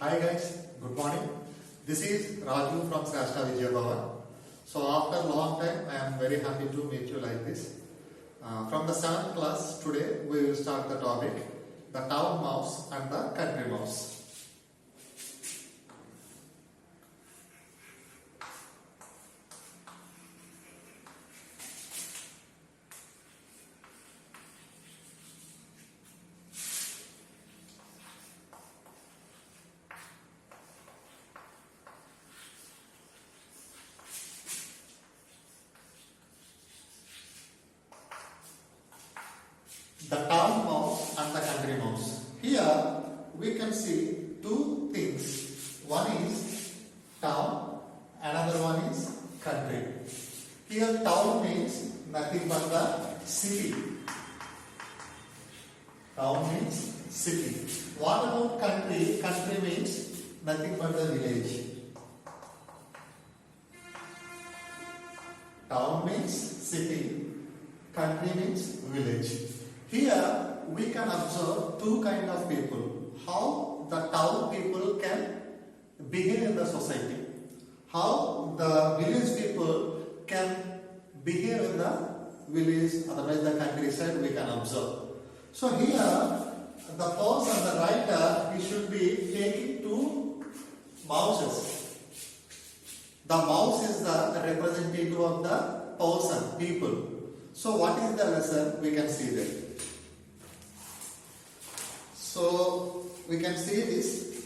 Hi guys, good morning. This is Raju from Srashta Vijay Bhavan. So after a long time, I am very happy to meet you like this. From the 7th class, today we will start the topic, the town mouse and the country mouse. The town mouse and the country mouse. Here we can see two things. One is town, another one is country. Here town means nothing but the city. Town means city. What about country? Country means nothing but the village. Town means city, country means village. Here we can observe two kind of people. How the town people can behave in the society. How the village people can behave in the village, otherwise the countryside we can observe. So here the pose on the right, he should be taking two mouses. The mouse is the representative of the person, people. So what is the lesson? We can see that. So we can see this.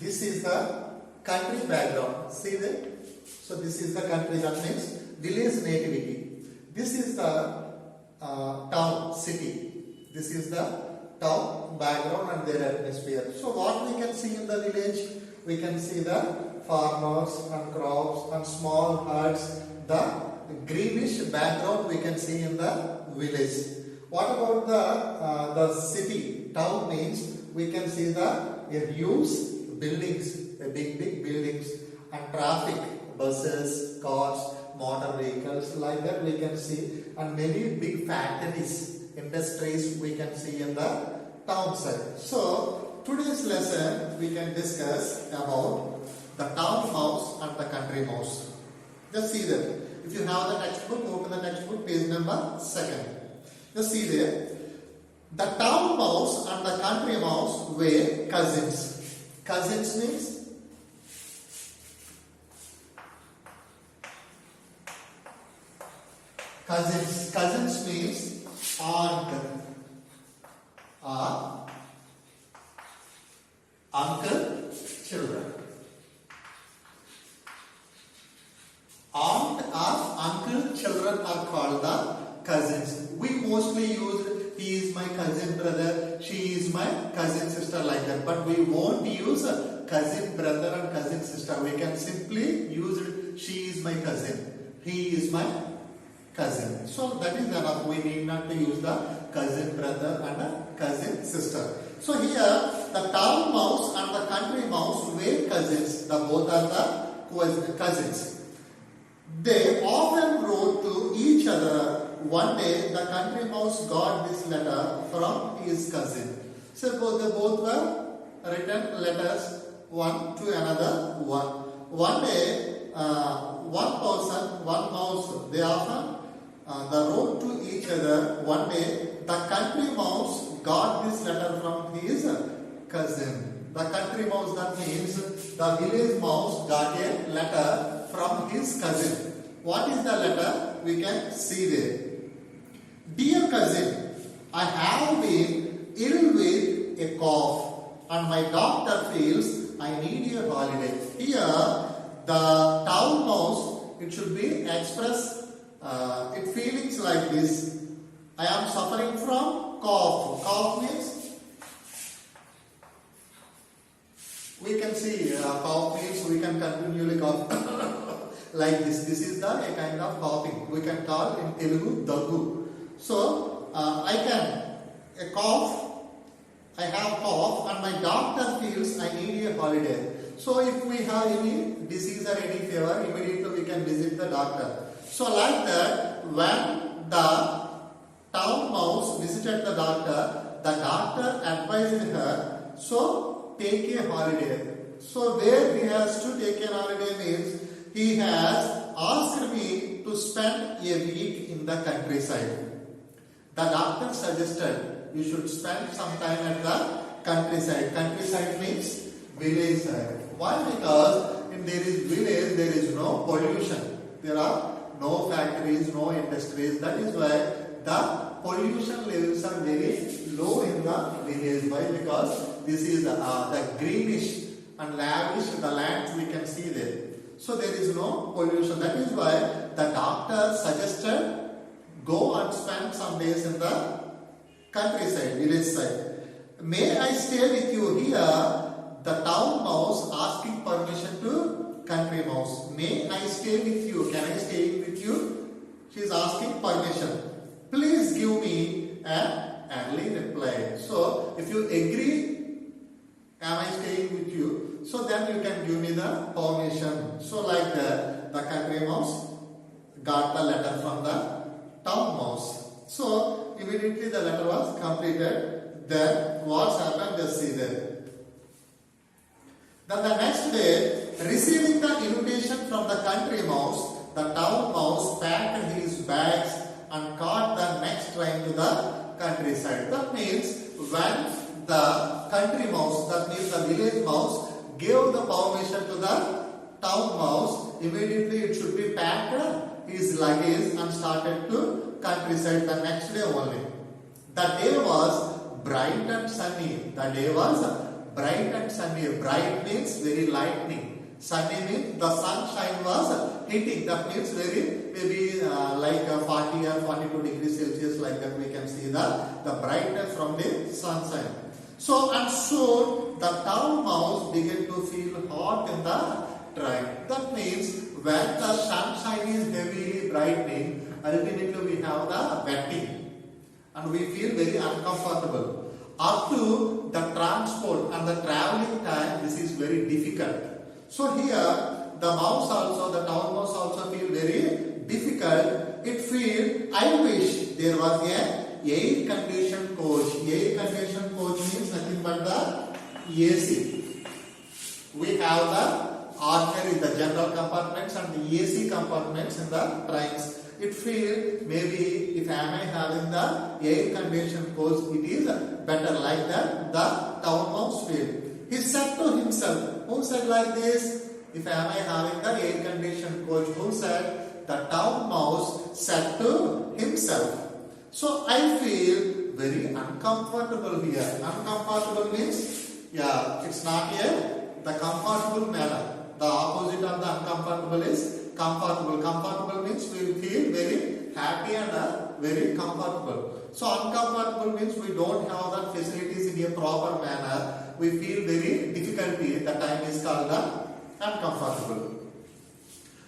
This is the country background. See that? So this is the country, that means village nativity. This is the town, city. This is the town background and their atmosphere. So what we can see in the village? We can see the farmers and crops and small huts. The greenish background we can see in the village. What about the city? Town means we can see the huge buildings, big buildings, and traffic, buses, cars, motor vehicles, like that we can see, and many big factories, industries we can see in the town side. So today's lesson we can discuss about the town mouse and the country mouse. Just see that. If you have the textbook, open the textbook, page number 2. Just see there. The town mouse and the country mouse were cousins. Cousins means cousins. Cousins means aunt or uncle children. Aunt or uncle children are called the cousins. We mostly use he is my cousin brother, she is my cousin sister, like that. But we won't use cousin brother and cousin sister. We can simply use it, she is my cousin, he is my cousin. So that is enough. We need not to use the cousin brother and a cousin sister. So here the town mouse and the country mouse were cousins. The both are the cousins. They often wrote to each other. One day, the country mouse got this letter from his cousin. So they both were written letters, one to another one. One day, one person, one mouse, they often they wrote to each other. One day, the country mouse got this letter from his cousin. The country mouse, that means the village mouse got a letter from his cousin. What is the letter? We can see there. Dear cousin, I have been ill with a cough and my doctor feels I need a holiday. Here, the town mouse, it should be express its feelings like this. I am suffering from cough. Cough means, we can see cough means we can continually cough like this. This is a kind of coughing. We can call in Telugu Daggu. So I can cough, I have cough and my doctor feels I need a holiday. So if we have any disease or any fever, immediately we can visit the doctor. So like that, when the town mouse visited the doctor advised her, so take a holiday. So where he has to take a holiday means he has asked me to spend a week in the countryside. The doctor suggested you should spend some time at the countryside. Countryside means village side. Why? Because if there is village, there is no pollution. There are no factories, no industries. That is why the pollution levels are very low in the village. Why? Because this is the greenish and lavish the lands we can see there. So there is no pollution. That is why the doctor suggested go and spend some days in the countryside, village side. May I stay with you here? The town mouse asking permission to country mouse. May I stay with you? Can I stay with you? She is asking permission. Please give me an early reply. So if you agree, am I staying with you? So then you can give me the permission. So like that, the country mouse got the letter from the town mouse. So immediately the letter was completed. Then what's happened? Just see there. Then the next day, receiving the invitation from the country mouse, the town mouse packed his bags and caught the next train to the countryside. That means when the country mouse, that means the village mouse, gave the permission to the town mouse, immediately it should be packed his luggage and started to countryside the next day only. The day was bright and sunny. The day was bright and sunny. Bright means very lightning. Sunny means the sunshine was hitting. That means very maybe like 40 or 42 degrees Celsius, like that we can see the brightness from the sunshine. So and soon the town mouse began to feel hot in the train. That means when the sunshine is heavily brightening, ultimately we have the wetting and we feel very uncomfortable. Up to the transport and the traveling time, this is very difficult. So here the mouse also, the town mouse also feel very difficult. It feel, I wish there was a air conditioned coach. Air conditioned coach means nothing but the AC. We have the ordinary, the general compartments and the AC compartments in the trains. It feel maybe if am I having the air conditioned coach, it is better, like that the town mouse feel. He said to himself, who said like this? If am I having the air conditioned coach, who said? The town mouse said to himself. So I feel very uncomfortable here. Uncomfortable means, yeah, it's not the comfortable manner. The opposite of the uncomfortable is comfortable. Comfortable means we feel very happy and very comfortable. So uncomfortable means we don't have that facilities in a proper manner. We feel very difficulty. The time is called uncomfortable.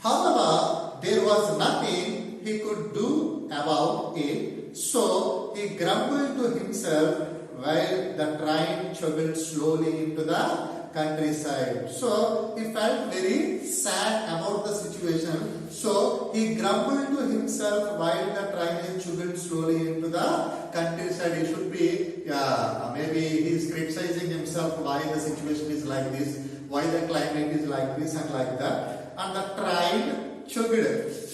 However, there was nothing he could do about it. So he grumbled to himself while the train chugged slowly into the countryside. So he felt very sad about the situation. So he grumbled to himself while the train is chugged slowly into the countryside. He should be, maybe he is criticizing himself why the situation is like this, why the climate is like this and like that. And the train chugged.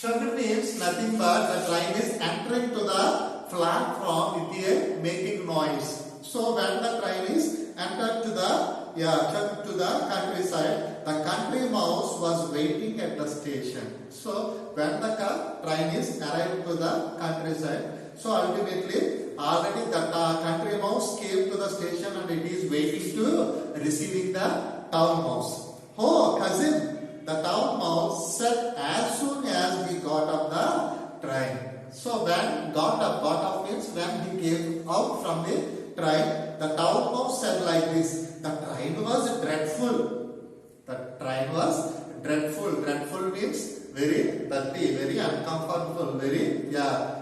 Chugged means nothing but the train is entering to the platform with a making noise. So when the train is entered to the countryside, the country mouse was waiting at the station. So when the train is arrived to the countryside, so ultimately already the country mouse came to the station and it is waiting to receiving the town mouse. Oh, cousin, the town mouse said as soon as he got up the train. So when got up means when he came out from the train, the town mouse said like this, the train was dreadful. The train was dreadful. Dreadful means very dirty, very uncomfortable, very,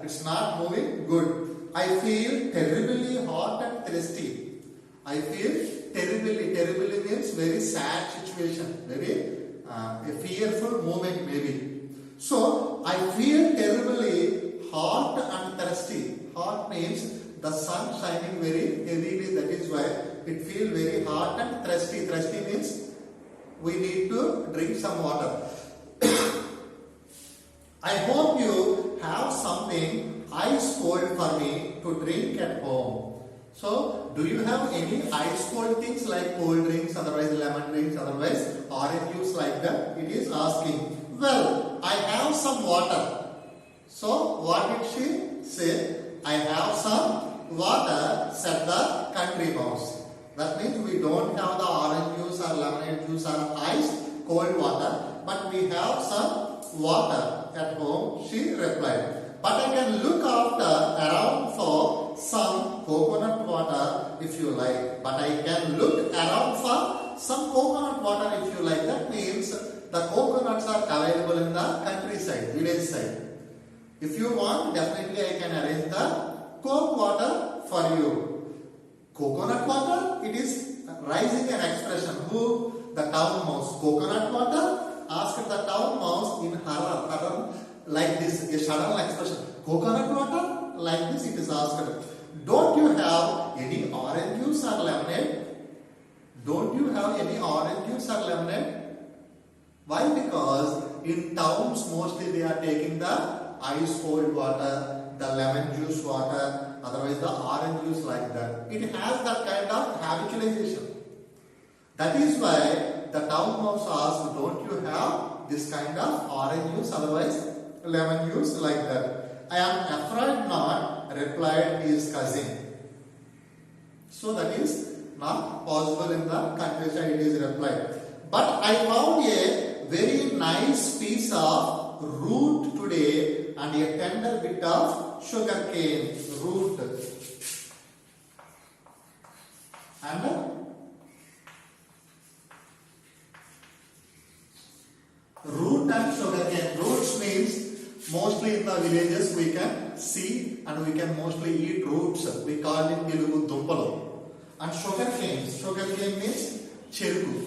it's not moving good. I feel terribly hot and thirsty. I feel terribly means very sad situation, very a fearful moment maybe. So I feel terribly hot and thirsty. Hot means the sun shining very heavily, that is why it feels very hot and thirsty. Thirsty means we need to drink some water. I hope you have something ice cold for me to drink at home. So, do you have any ice cold things like cold drinks, otherwise lemon drinks, otherwise orange juice like that? It is asking. Well, I have some water. So, what did she say? I have some water, said the country mouse. That means we don't have the orange juice or lemonade juice or ice cold water, but we have some water at home, she replied. But I can look around for some coconut water if you like. But I can look around for some coconut water if you like. That means the coconuts are available in the countryside, village side. If you want, definitely I can arrange the coke water for you. Coconut water, it is rising an expression. Who? The town mouse. Coconut water? Asked the town mouse in horror, like this, a sudden expression. Coconut water? Like this it is asked. Don't you have any orange juice or lemonade? Don't you have any orange juice or lemonade? Why? Because in towns mostly they are taking the ice cold water, the lemon juice water, otherwise the orange juice like that. It has that kind of habitualization. That is why the town mouse asked, don't you have this kind of orange juice, otherwise lemon juice like that? I am afraid not, replied his cousin. So that is not possible in the countryside, it is replied. But I found a very nice piece of root today and a tender bit of sugar cane root. And root and sugar cane. Roots means mostly in the villages we can see and we can mostly eat roots. We call it Telugu dumpalu. And sugar cane means cherugu.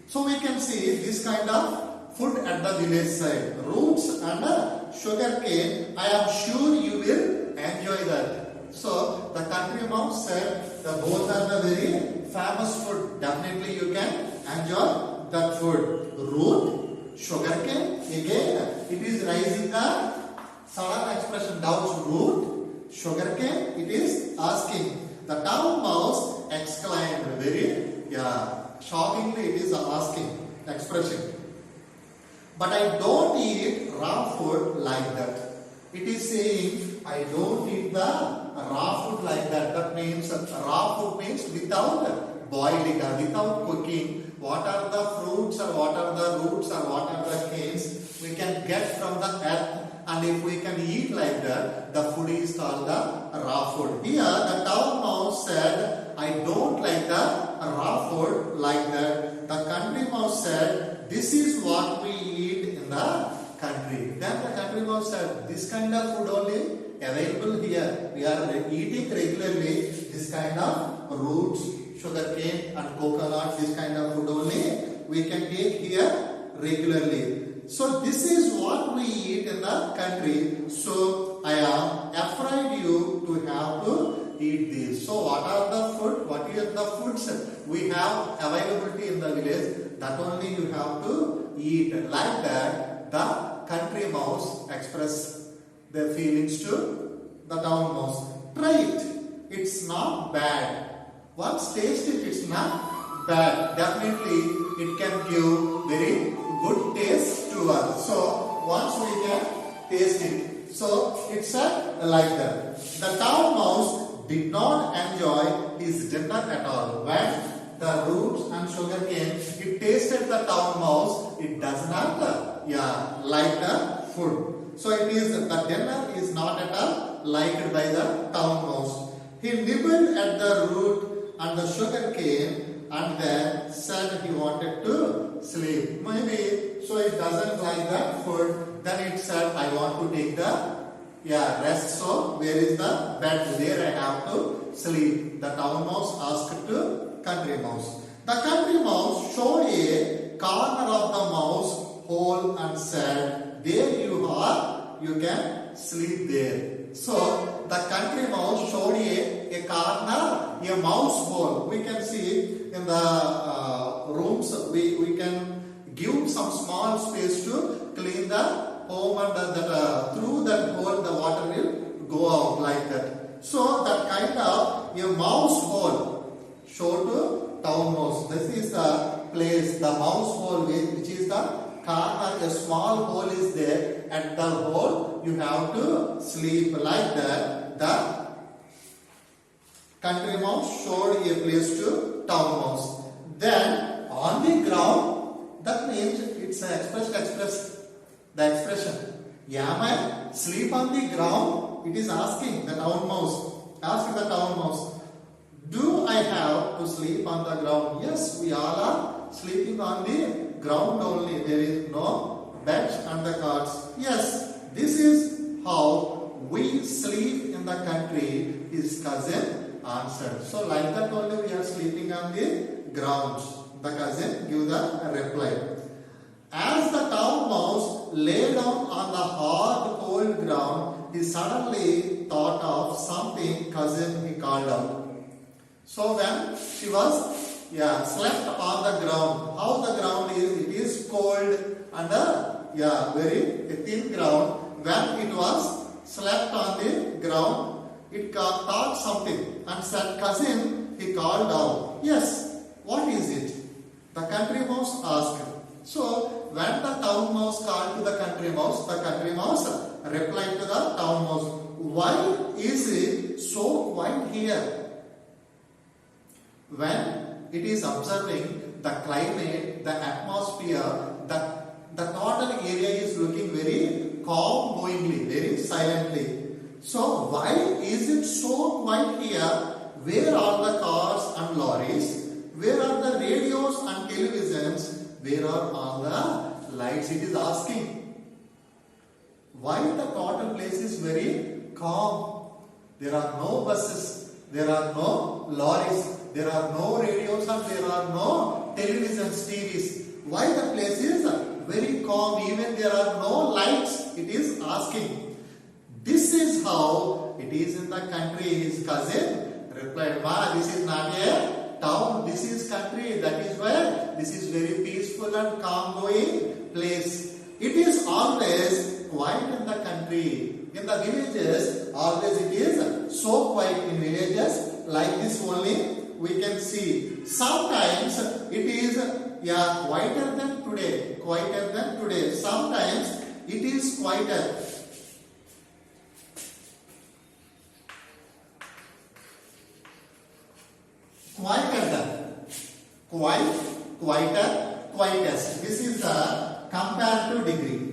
So we can see this kind of food at the village side. Roots and sugar cane. I am sure you will enjoy that. So the country mouse said the both are the very famous food. Definitely you can enjoy that food. Root, sugar cane. Again it is rising the sudden expression down. Root, sugar cane. It is asking. The town mouse exclaimed very shockingly. It is asking expression. But I don't eat raw food like that. It is saying I don't eat the raw food like that. That means raw food means without boiling or without cooking. What are the fruits or what are the roots or what are the canes we can get from the earth, and if we can eat like that, the food is called the raw food. Here the town mouse said, I don't like the raw food like that. The country mouse said, this is what we eat in the country. Then the country mouse said, this kind of food only available here. We are eating regularly this kind of roots, sugar cane and coconut, this kind of food only we can take here regularly. So this is what we eat in the country. So I am afraid you to have to eat this. So what are the food? What is the foods we have availability in the village? That only you have to eat. Like that, the country mouse express their feelings to the town mouse. Try it. It's not bad. Once taste it, it's not bad. Definitely, it can give very good taste to us. So once we can taste it. So it's like that. The town mouse did not enjoy his dinner at all. When the roots and sugar cane, it tasted the town mouse, it does not like the food. So it is the dinner is not at all liked by the town mouse. He nibbled at the root and the sugar cane and then said he wanted to sleep. Maybe so it doesn't like that food. Then it said, I want to take the rest. So where is the bed? Where I have to sleep. The town mouse asked to country mouse. The country mouse showed a corner of the mouse hole and said, there you are, you can sleep there. So the country mouse showed a corner, a mouse hole. We can see in the rooms, we can give some small space to clean the home, and through that hole the water will go out like that. So that kind of a mouse hole show to town mouse. This is the place, the mouse hole, which is the corner, a small hole is there. At the hole you have to sleep like that. The country mouse showed a place to town mouse. Then on the ground, that means it's an express the expression. Am I sleep on the ground? It is asking the town mouse. Ask the town mouse. Do I have to sleep on the ground? Yes, we all are sleeping on the ground only. There is no bed and the cards. Yes, this is how we sleep in the country, his cousin answered. So like that only we are sleeping on the ground. The cousin give the reply. As the town mouse lay down on the hard cold ground, he suddenly thought of something cousin, he called out. So when she was slept on the ground, how the ground is, it is cold and very thin ground. When it was slept on the ground, it thought something and said, cousin, he called out. Yes, what is it? The country mouse asked. So when the town mouse called to the country mouse replied to the town mouse, why is it so quiet here? When it is observing the climate, the atmosphere, the total area is looking very calm goingly, very silently. So why is it so quiet here? Where are the cars and lorries? Where are the radios and televisions? Where are all the lights? It is asking. Why the total place is very calm? There are no buses, there are no lorries, there are no radios, and there are no televisions, TVs. Why the place is very calm? Even there are no lights. It is asking. This is how it is in the country. His cousin replied, Ma, this is not a town, this is country. That is why this is very peaceful and calm going place. It is always quiet in the country. In the villages, always it is so quiet. In villages like this only we can see. Sometimes it is quieter than today. Quieter than today. Sometimes it is quieter. Quieter than. Quieter, quietest. This is the comparative degree.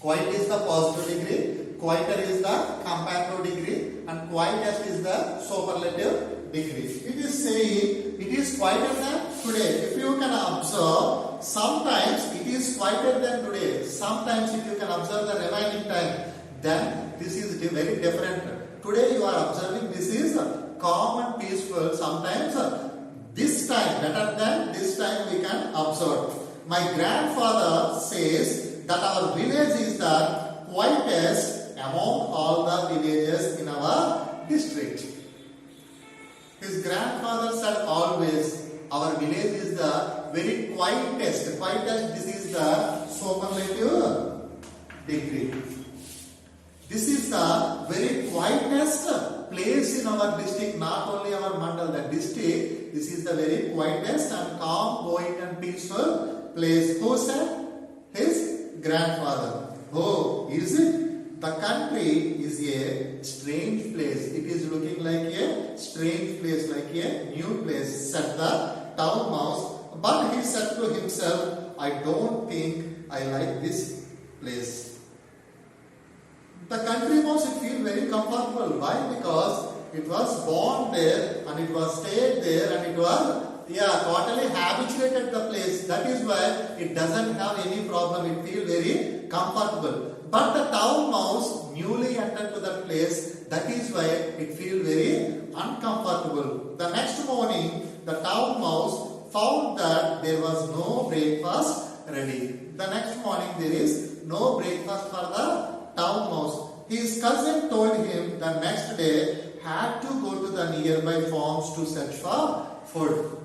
Quiet is the positive degree, quieter is the comparative degree, and quietest is the superlative degree. It is saying it is quieter than today. If you can observe, sometimes it is quieter than today. Sometimes if you can observe the remaining time, then this is very different. Today you are observing this is calm and peaceful. Sometimes this time, better than this time we can observe. My grandfather says that our village is the quietest among all the villages in our district. His grandfather said always, our village is the very quietest. Quietest, this is the superlative degree. This is the very quietest place in our district, not only our mandal, the district. This is the very quietest and calm, going and peaceful place. Who said? His grandfather. Oh, is it? The country is a strange place. It is looking like a strange place, like a new place, said the town mouse. But he said to himself, I don't think I like this place. The country mouse, it feels very comfortable. Why? Because it was born there and it was stayed there and it was totally habituated the place. That is why it doesn't have any problem. It feels very comfortable. But the town mouse newly entered to that place. That is why it feels very uncomfortable. The next morning, the town mouse found that there was no breakfast ready. The next morning, there is no breakfast for the town mouse. His cousin told him the next day had to go to the nearby farms to search for food.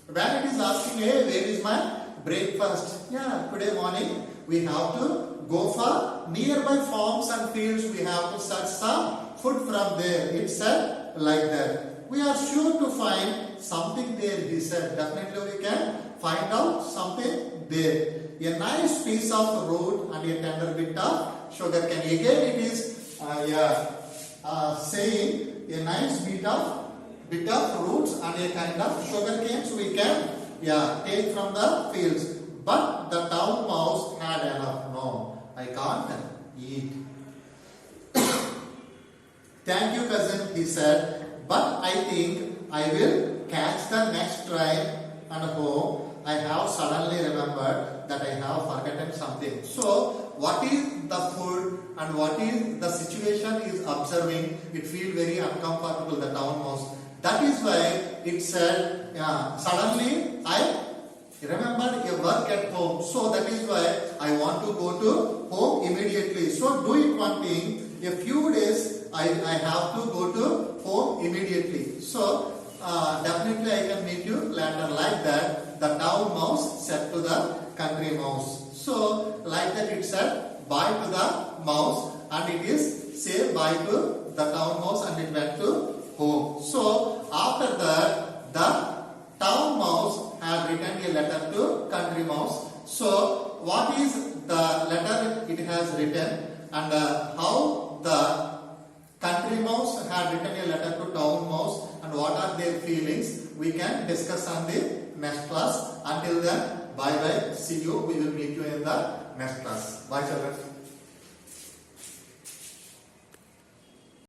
When it is asking, hey, where is my breakfast? Yeah, today morning we have to go for nearby farms and fields. We have to search some food from there. It said like that. We are sure to find something there, he said. Definitely we can find out something there. A nice piece of root and a tender bit of sugar cane. Again it is saying a nice bit of roots and a kind of sugar canes we can take from the fields. But the town mouse had enough. No, I can't eat. Thank you, cousin, he said. But I think I will catch the next train and home. I have suddenly remembered that I have forgotten something. So, what is the food and what is the situation is observing? It feels very uncomfortable, the town mouse. That is why it said, suddenly I remembered a work at home. So, that is why I want to go to home immediately. So, do it one thing. A few days I have to go to home immediately. So, definitely I can meet you later. Like that, the town mouse said to the country mouse. So, like that it said bye to the mouse and it is say bye to the town mouse and it went to home. So, after that, the town mouse had written a letter to country mouse. So, what is the letter it has written and how the country mouse had written a letter to town mouse and what are their feelings, we can discuss on the next class. Until then, bye bye. See you. We will meet you in the next class. Bye children.